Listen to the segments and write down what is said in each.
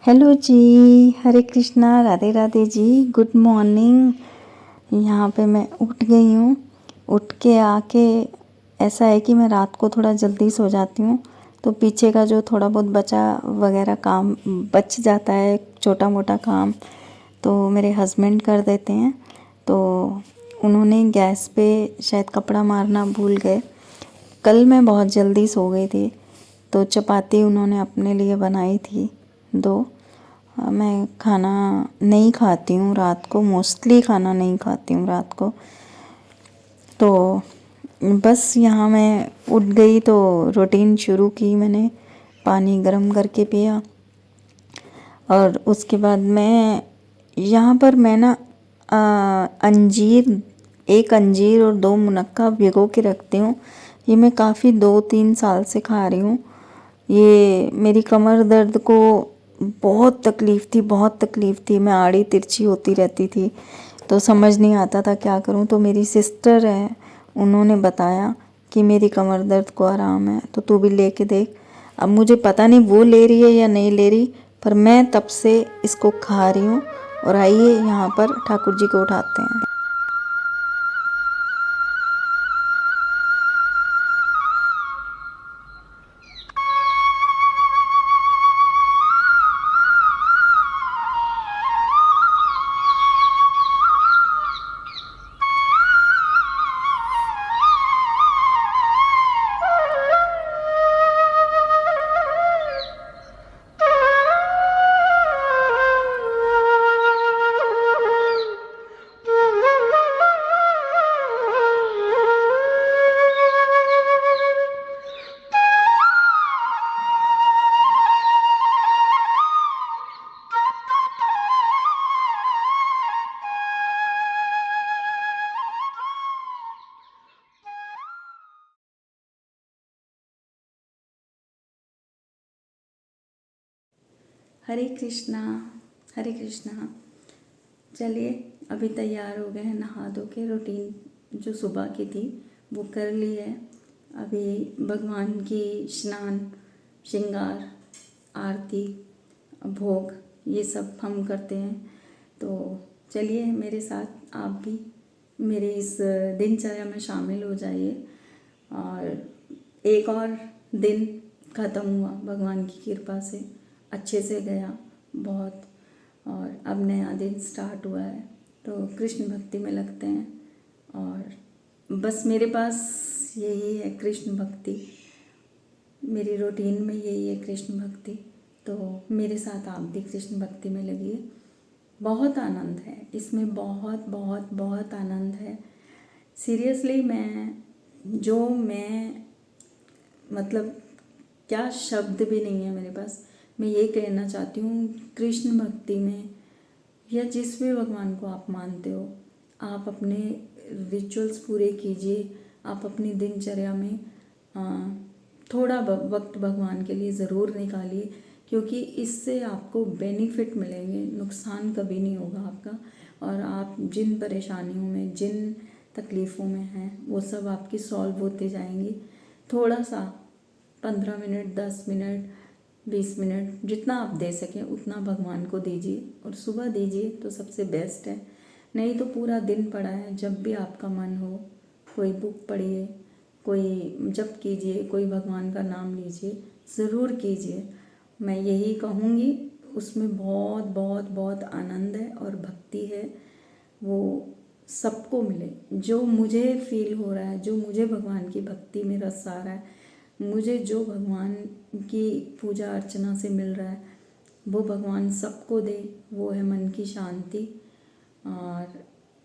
Hello जी, हरे Krishna, Radhe Radhe ji, good morning. यहाँ पे मैं उठ गई हूँ। उठ के आके ऐसा है कि मैं रात को थोड़ा जल्दी सो जाती हूँ, तो पीछे का जो थोड़ा बहुत बचा वगैरह काम बच जाता है, छोटा मोटा काम तो मेरे हस्बैंड कर देते हैं। तो उन्होंने गैस पे शायद कपड़ा मारना भूल गए। कल मैं बहुत जल्दी सो गई थी, तो चपाती उन्होंने अपने लिए बनाई थी 2। मैं खाना नहीं खाती हूँ रात को, मोस्टली खाना नहीं खाती हूँ रात को। तो बस यहाँ मैं उठ गई तो रूटीन शुरू की मैंने, पानी गर्म करके पिया। और उसके बाद मैं यहाँ पर मैं ना अंजीर, एक अंजीर और 2 मुनक्का भिगो के रखती हूँ। ये मैं काफ़ी 2-3 साल से खा रही हूँ। ये मेरी कमर दर्द को बहुत तकलीफ़ थी। मैं आड़ी तिरछी होती रहती थी, तो समझ नहीं आता था क्या करूँ। तो मेरी सिस्टर है, उन्होंने बताया कि मेरी कमर दर्द को आराम है, तो तू भी लेके देख। अब मुझे पता नहीं वो ले रही है या नहीं ले रही, पर मैं तब से इसको खा रही हूँ। और आइए यहाँ पर ठाकुर जी को उठाते हैं। हरे कृष्णा, हरे कृष्णा। चलिए, अभी तैयार हो गए हैं, नहा धो के। रूटीन जो सुबह की थी वो कर ली है। अभी भगवान की स्नान, श्रृंगार, आरती, भोग, ये सब हम करते हैं। तो चलिए मेरे साथ आप भी मेरे इस दिनचर्या में शामिल हो जाइए। और एक और दिन ख़त्म हुआ भगवान की कृपा से, अच्छे से गया बहुत। और अब नया दिन स्टार्ट हुआ है, तो कृष्ण भक्ति में लगते हैं। और बस मेरे पास यही है कृष्ण भक्ति, मेरी रूटीन में यही है कृष्ण भक्ति। तो मेरे साथ आप भी कृष्ण भक्ति में लगिए। बहुत आनंद है इसमें, बहुत बहुत बहुत आनंद है। सीरियसली मैं मतलब क्या शब्द भी नहीं है मेरे पास। मैं ये कहना चाहती हूँ, कृष्ण भक्ति में या जिस भी भगवान को आप मानते हो, आप अपने रिचुअल्स पूरे कीजिए। आप अपनी दिनचर्या में थोड़ा वक्त भगवान के लिए ज़रूर निकालिए, क्योंकि इससे आपको बेनिफिट मिलेंगे, नुकसान कभी नहीं होगा आपका। और आप जिन परेशानियों में, जिन तकलीफ़ों में हैं, वो सब आपकी सॉल्व होते जाएंगी। थोड़ा सा 15 मिनट, 10 मिनट, 20 मिनट, जितना आप दे सकें उतना भगवान को दीजिए। और सुबह दीजिए तो सबसे बेस्ट है, नहीं तो पूरा दिन पड़ा है। जब भी आपका मन हो, कोई बुक पढ़िए, कोई जप कीजिए, कोई भगवान का नाम लीजिए, ज़रूर कीजिए। मैं यही कहूँगी, उसमें बहुत बहुत बहुत आनंद है और भक्ति है। वो सबको मिले। जो मुझे फील हो रहा है, जो मुझे भगवान की भक्ति में रस आ रहा है, मुझे जो भगवान की पूजा अर्चना से मिल रहा है, वो भगवान सबको दे। वो है मन की शांति। और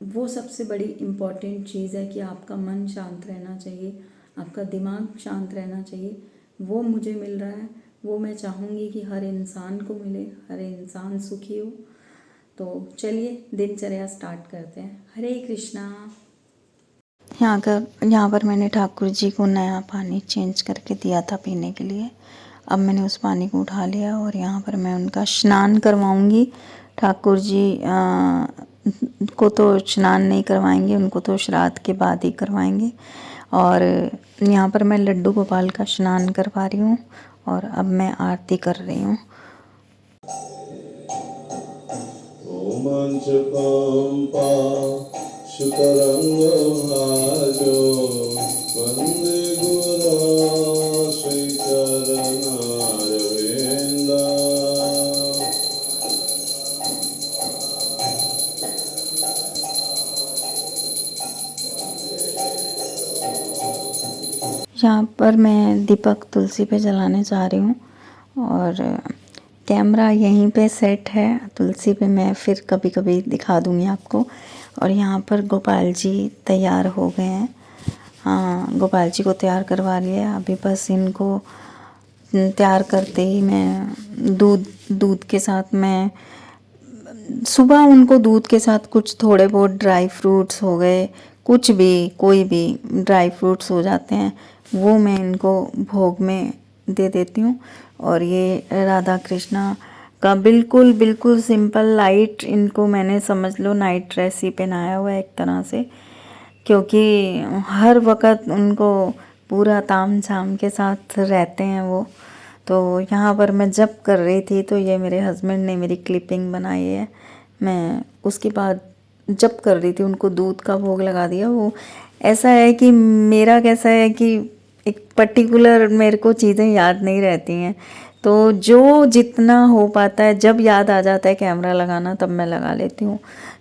वो सबसे बड़ी इम्पॉर्टेंट चीज़ है कि आपका मन शांत रहना चाहिए, आपका दिमाग शांत रहना चाहिए। वो मुझे मिल रहा है, वो मैं चाहूँगी कि हर इंसान को मिले, हर इंसान सुखी हो। तो चलिए दिनचर्या स्टार्ट करते हैं। हरे कृष्णा। यहाँ पर मैंने ठाकुर जी को नया पानी चेंज करके दिया था पीने के लिए। अब मैंने उस पानी को उठा लिया और यहाँ पर मैं उनका स्नान करवाऊँगी। ठाकुर जी को तो स्नान नहीं करवाएंगे, उनको तो श्राद्ध के बाद ही करवाएंगे। और यहाँ पर मैं लड्डू गोपाल का स्नान करवा रही हूँ और अब मैं आरती कर रही हूँ। रोमाञ्चकम्पा शुकरङ्गभाजो वन्दे गुरो श्रीचरणारविन्द। यहाँ पर मैं दीपक तुलसी पे जलाने जा रही हूँ और कैमरा यहीं पे सेट है तुलसी पे, मैं फिर कभी कभी दिखा दूँगी आपको। और यहाँ पर गोपाल जी तैयार हो गए हैं। हाँ, गोपाल जी को तैयार करवा लिया, अभी बस इनको तैयार करते ही मैं दूध के साथ मैं सुबह उनको दूध के साथ कुछ थोड़े बहुत ड्राई फ्रूट्स हो गए, कुछ भी कोई भी ड्राई फ्रूट्स हो जाते हैं वो मैं इनको भोग में दे देती हूँ। और ये राधा कृष्णा का बिल्कुल बिल्कुल सिंपल लाइट, इनको मैंने समझ लो नाइट ड्रेस ही पहनाया हुआ है एक तरह से, क्योंकि हर वक्त उनको पूरा ताम झाम के साथ रहते हैं वो। तो यहाँ पर मैं जब कर रही थी तो ये मेरे हस्बैंड ने मेरी क्लिपिंग बनाई है। मैं उसके बाद जब कर रही थी उनको दूध का भोग लगा दिया। वो ऐसा है कि मेरा कैसा है कि एक पर्टिकुलर मेरे को चीज़ें याद नहीं रहती हैं, तो जो जितना हो पाता है जब याद आ जाता है कैमरा लगाना तब मैं लगा लेती हूँ।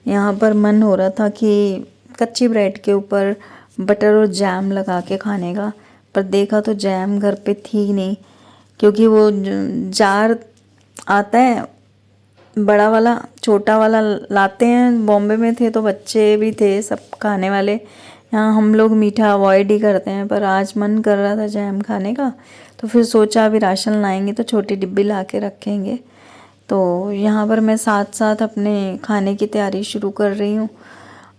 यहाँ पर मन हो रहा था कि कच्ची ब्रेड के ऊपर बटर और जैम लगा के खाने का, पर देखा तो जैम घर पे थी नहीं, क्योंकि वो जार आता है बड़ा वाला, छोटा वाला लाते हैं। बॉम्बे में थे तो बच्चे भी थे सब खाने वाले, यहाँ हम लोग मीठा अवॉइड ही करते हैं। पर आज मन कर रहा था जैम खाने का, तो फिर सोचा अभी राशन लाएंगे तो छोटी डिब्बी ला के रखेंगे। तो यहाँ पर मैं साथ साथ अपने खाने की तैयारी शुरू कर रही हूँ।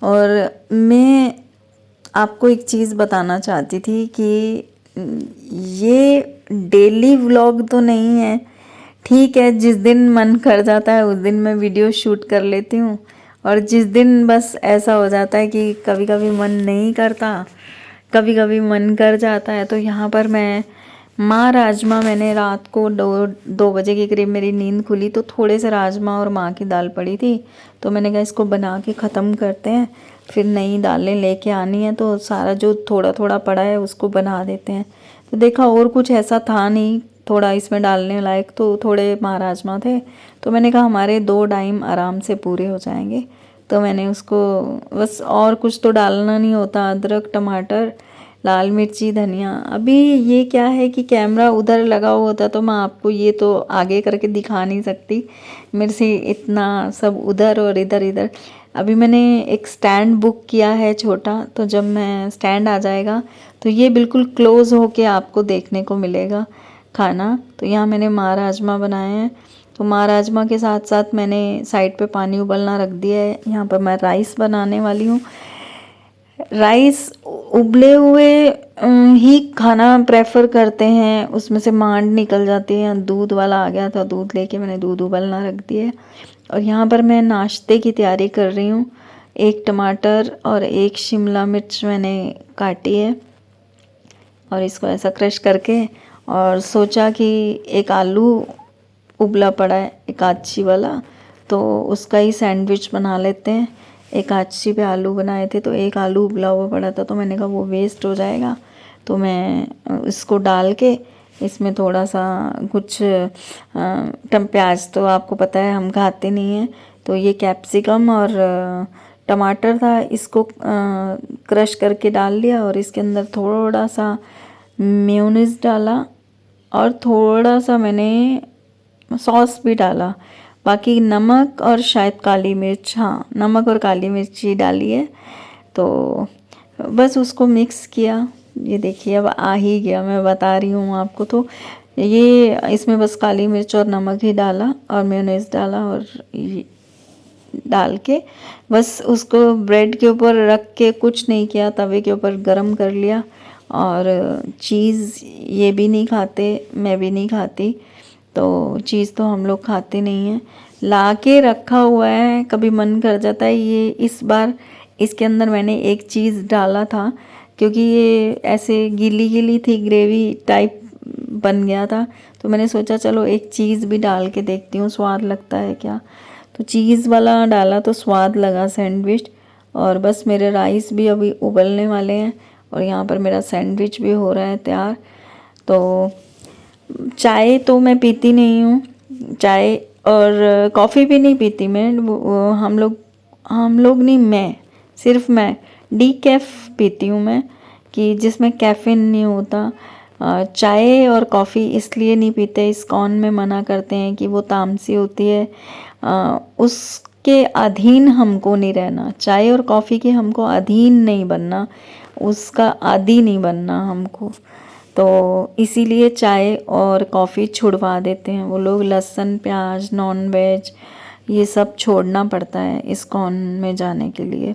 और मैं आपको एक चीज़ बताना चाहती थी कि ये डेली व्लॉग तो नहीं है, ठीक है, जिस दिन मन कर जाता है उस दिन मैं वीडियो शूट कर लेती हूँ, और जिस दिन बस ऐसा हो जाता है कि कभी कभी मन नहीं करता, कभी कभी मन कर जाता है। तो यहाँ पर मैं माँ राजमा, मैंने रात को 2 बजे के करीब मेरी नींद खुली तो थोड़े से राजमा और माँ की दाल पड़ी थी, तो मैंने कहा इसको बना के ख़त्म करते हैं, फिर नई दालें लेके आनी है तो सारा जो थोड़ा थोड़ा पड़ा है उसको बना देते हैं। तो देखा और कुछ ऐसा था नहीं थोड़ा इसमें डालने लायक, तो थोड़े माँ राजमा थे, तो मैंने कहा हमारे 2 टाइम आराम से पूरे हो जाएंगे। तो मैंने उसको बस, और कुछ तो डालना नहीं होता, अदरक, टमाटर, लाल मिर्ची, धनिया। अभी ये क्या है कि कैमरा उधर लगा हुआ होता तो मैं आपको ये तो आगे करके दिखा नहीं सकती, मेरे से इतना सब उधर और इधर इधर। अभी मैंने एक स्टैंड बुक किया है छोटा, तो जब मैं स्टैंड आ जाएगा तो ये बिल्कुल क्लोज़ होके आपको देखने को मिलेगा खाना। तो यहाँ मैंने माँ राजमा बनाए हैं, तो माँ राजमा के साथ साथ मैंने साइड पे पानी उबलना रख दिया है। यहाँ पर मैं राइस बनाने वाली हूँ। राइस उबले हुए ही खाना प्रेफर करते हैं, उसमें से मांड निकल जाती है। दूध वाला आ गया था, दूध लेके मैंने दूध उबलना रख दिया है। और यहाँ पर मैं नाश्ते की तैयारी कर रही हूँ। 1 टमाटर और 1 शिमला मिर्च मैंने काटी है और इसको ऐसा क्रश करके, और सोचा कि एक आलू उबला पड़ा है एक आछी वाला, तो उसका ही सैंडविच बना लेते हैं। एक आछी पे आलू बनाए थे तो एक आलू उबला हुआ पड़ा था, तो मैंने कहा वो वेस्ट हो जाएगा, तो मैं इसको डाल के इसमें थोड़ा सा कुछ प्याज तो आपको पता है हम खाते नहीं हैं, तो ये कैप्सिकम और टमाटर था, इसको क्रश करके डाल लिया। और इसके अंदर थोड़ा सा मेयोनीज डाला और थोड़ा सा मैंने सॉस भी डाला, बाकी नमक और शायद काली मिर्च, हाँ नमक और काली मिर्च ही डाली है। तो बस उसको मिक्स किया, ये देखिए अब आ ही गया, मैं बता रही हूँ आपको। तो ये इसमें बस काली मिर्च और नमक ही डाला और मेयोनीज डाला, और डाल के बस उसको ब्रेड के ऊपर रख के कुछ नहीं किया, तवे के ऊपर गरम कर लिया। और चीज़ ये भी नहीं खाते, मैं भी नहीं खाती, तो चीज़ तो हम लोग खाते नहीं हैं, ला के रखा हुआ है, कभी मन कर जाता है। ये इस बार इसके अंदर मैंने एक चीज़ डाला था, क्योंकि ये ऐसे गीली गीली थी, ग्रेवी टाइप बन गया था, तो मैंने सोचा चलो एक चीज़ भी डाल के देखती हूँ स्वाद लगता है क्या। तो चीज़ वाला डाला तो स्वाद लगा सैंडविच। और बस मेरे राइस भी अभी उबलने वाले हैं और यहाँ पर मेरा सैंडविच भी हो रहा है तैयार। तो चाय तो मैं पीती नहीं हूँ, चाय और कॉफ़ी भी नहीं पीती मैं। हम लोग नहीं, मैं सिर्फ मैं डीकैफ पीती हूँ मैं, कि जिसमें कैफ़ीन नहीं होता। चाय और कॉफ़ी इसलिए नहीं पीते, इस्कॉन में मना करते हैं कि वो तामसी होती है। उसके अधीन हमको नहीं रहना, चाय और कॉफ़ी के हमको अधीन नहीं बनना, उसका आदी नहीं बनना हमको। तो इसीलिए चाय और कॉफ़ी छुड़वा देते हैं वो लोग। लहसुन प्याज नॉन वेज ये सब छोड़ना पड़ता है इस्कॉन में जाने के लिए।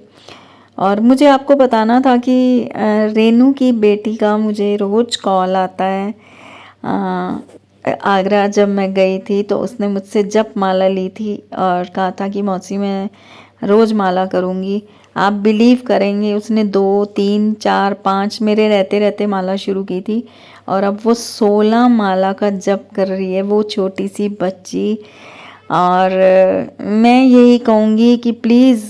और मुझे आपको बताना था कि रेनू की बेटी का मुझे रोज़ कॉल आता है। आगरा जब मैं गई थी तो उसने मुझसे जप माला ली थी और कहा था कि मौसी मैं रोज़ माला करूँगी। आप बिलीव करेंगे, उसने 2 3 4 5 मेरे रहते रहते माला शुरू की थी और अब वो 16 माला का जप कर रही है, वो छोटी सी बच्ची। और मैं यही कहूँगी कि प्लीज़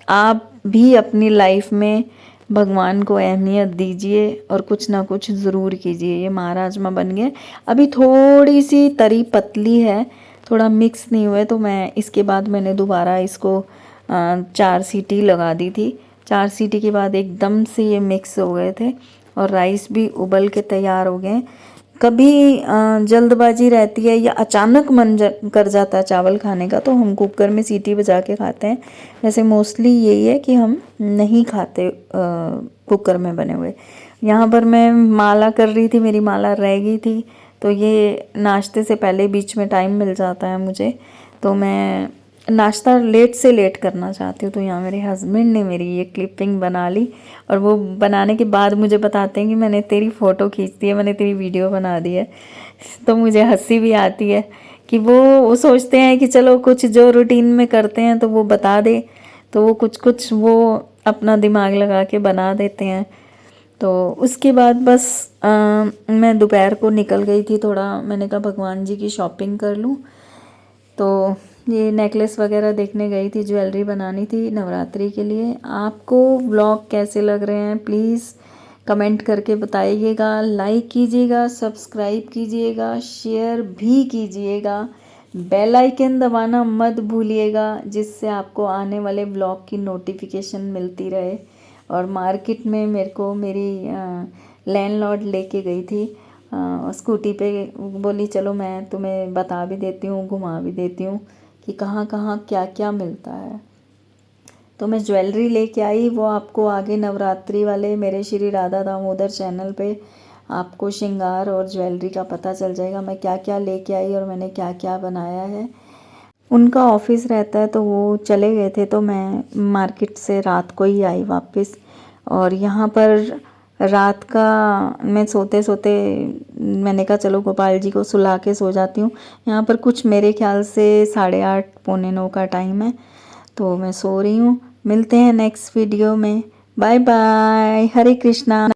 आप भी अपनी लाइफ में भगवान को अहमियत दीजिए और कुछ ना कुछ ज़रूर कीजिए। ये महाराजमा बन गए, अभी थोड़ी सी तरी पतली है, थोड़ा मिक्स नहीं हुए, तो मैं इसके बाद मैंने दोबारा इसको 4 सीटी लगा दी थी। 4 सीटी के बाद एकदम से ये मिक्स हो गए थे और राइस भी उबल के तैयार हो गए। कभी जल्दबाजी रहती है या अचानक मन कर जाता है चावल खाने का तो हम कुकर में सीटी बजा के खाते हैं। वैसे मोस्टली यही है कि हम नहीं खाते कुकर में बने हुए। यहाँ पर मैं माला कर रही थी, मेरी माला रह गई थी, तो ये नाश्ते से पहले बीच में टाइम मिल जाता है मुझे, तो मैं नाश्ता लेट से लेट करना चाहती हूँ। तो यहाँ मेरे हस्बैंड ने मेरी ये क्लिपिंग बना ली और वो बनाने के बाद मुझे बताते हैं कि मैंने तेरी फ़ोटो खींच दी है, मैंने तेरी वीडियो बना दी है। तो मुझे हंसी भी आती है कि वो सोचते हैं कि चलो कुछ जो रूटीन में करते हैं तो वो बता दे, तो वो कुछ वो अपना दिमाग लगा के बना देते हैं। तो उसके बाद बस मैं दोपहर को निकल गई थी थोड़ा, मैंने कहा भगवान जी की शॉपिंग कर लूँ। तो ये नेकलेस वगैरह देखने गई थी, ज्वेलरी बनानी थी नवरात्रि के लिए। आपको व्लॉग कैसे लग रहे हैं प्लीज़ कमेंट करके बताइएगा, लाइक कीजिएगा, सब्सक्राइब कीजिएगा, शेयर भी कीजिएगा, बेल आइकन दबाना मत भूलिएगा, जिससे आपको आने वाले व्लॉग की नोटिफिकेशन मिलती रहे। और मार्केट में मेरे को मेरी लैंडलॉर्ड लेके गई थी स्कूटी पे, बोली चलो मैं तुम्हें बता भी देती हूँ, घुमा भी देती हूँ कि कहाँ कहाँ क्या क्या मिलता है। तो मैं ज्वेलरी लेके आई, वो आपको आगे नवरात्रि वाले मेरे श्री राधा दामोदर चैनल पे आपको श्रृंगार और ज्वेलरी का पता चल जाएगा मैं क्या क्या लेके आई और मैंने क्या क्या बनाया है। उनका ऑफिस रहता है तो वो चले गए थे, तो मैं मार्केट से रात को ही आई वापस। और यहाँ पर रात का मैं सोते सोते मैंने कहा चलो गोपाल जी को सुला के सो जाती हूँ। यहाँ पर कुछ मेरे ख्याल से 8:30 पौने 9 का टाइम है, तो मैं सो रही हूँ। मिलते हैं नेक्स्ट वीडियो में, बाय बाय, हरे कृष्णा।